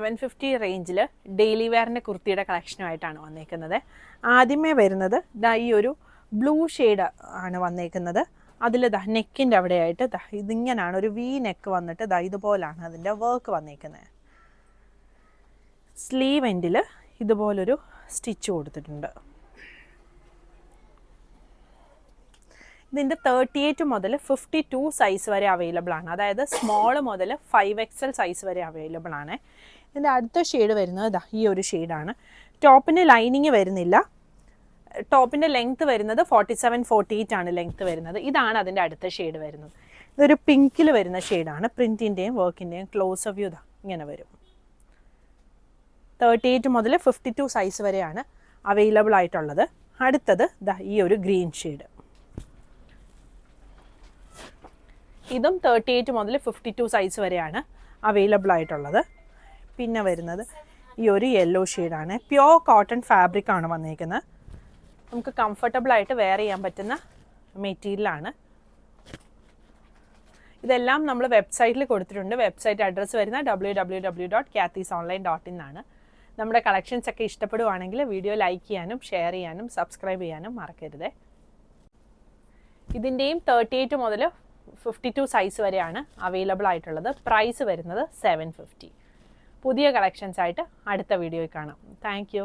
750 റേഞ്ചിൽ ഡെയിലി വെയറിൻ്റെ കുർത്തിയുടെ കളക്ഷനുമായിട്ടാണ് വന്നേക്കുന്നത്. ആദ്യമേ വരുന്നത് ഈ ഒരു ബ്ലൂ ഷെയ്ഡ് ആണ് വന്നേക്കുന്നത്. അതിൽ നെക്കിൻ്റെ അവിടെയായിട്ട് ഇതിങ്ങനെയാണ് ഒരു വി നെക്ക് വന്നിട്ട് ഇതുപോലാണ് അതിൻ്റെ വർക്ക് വന്നേക്കുന്നത്. സ്ലീവ് എൻഡിൽ ഇതുപോലൊരു സ്റ്റിച്ച് കൊടുത്തിട്ടുണ്ട്. ഇതിൻ്റെ 38 മുതൽ 52 സൈസ് വരെ അവൈലബിൾ ആണ്. അതായത് സ്മോൾ മുതൽ 5XL സൈസ് വരെ അവൈലബിൾ ആണ്. ഇതിൻ്റെ അടുത്ത ഷെയ്ഡ് വരുന്നത് ഈ ഒരു ഷെയ്ഡാണ്. ടോപ്പിന് ലൈനിങ് വരുന്നില്ല. ടോപ്പിൻ്റെ ലെങ്ത്ത് വരുന്നത് 47-48 ആണ് ലെങ്ത്ത് വരുന്നത്. ഇതാണ് അതിൻ്റെ അടുത്ത ഷെയ്ഡ് വരുന്നത്. ഇതൊരു പിങ്കിൽ വരുന്ന ഷെയ്ഡാണ്. പ്രിൻറ്റിൻ്റെയും വർക്കിൻ്റെയും ക്ലോസ് വ്യൂ ഇങ്ങനെ വരും. 38 മുതൽ 52 സൈസ് വരെയാണ് അവൈലബിൾ ആയിട്ടുള്ളത്. അടുത്തത് ഈ ഒരു ഗ്രീൻ ഷെയ്ഡ്. ഇതും 38 മുതൽ 52 സൈസ് വരെയാണ് അവൈലബിൾ ആയിട്ടുള്ളത്. പിന്നെ വരുന്നത് ഈ ഒരു യെല്ലോ ഷെയ്ഡാണ്. പ്യോർ കോട്ടൺ ഫാബ്രിക് ആണ് വന്നിരിക്കുന്നത്. നമുക്ക് കംഫർട്ടബിൾ ആയിട്ട് വെയർ ചെയ്യാൻ പറ്റുന്ന മെറ്റീരിയലാണ്. ഇതെല്ലാം നമ്മൾ വെബ്സൈറ്റിൽ കൊടുത്തിട്ടുണ്ട്. വെബ്സൈറ്റ് അഡ്രസ്സ് വരുന്ന www.kathysonline.in ആണ്. നമ്മുടെ കളക്ഷൻസ് ഒക്കെ ഇഷ്ടപ്പെടുവാണെങ്കിൽ വീഡിയോ ലൈക്ക് ചെയ്യാനും ഷെയർ ചെയ്യാനും സബ്സ്ക്രൈബ് ചെയ്യാനും മറക്കരുത്. ഇതിൻ്റെയും 38 മുതൽ 52 സൈസ് വരെയാണ് അവൈലബിൾ ആയിട്ടുള്ളത്. പ്രൈസ് വരുന്നത് 750. പുതിയ കളക്ഷൻസ് ആയിട്ട് അടുത്ത വീഡിയോയിൽ കാണാം. Thank you.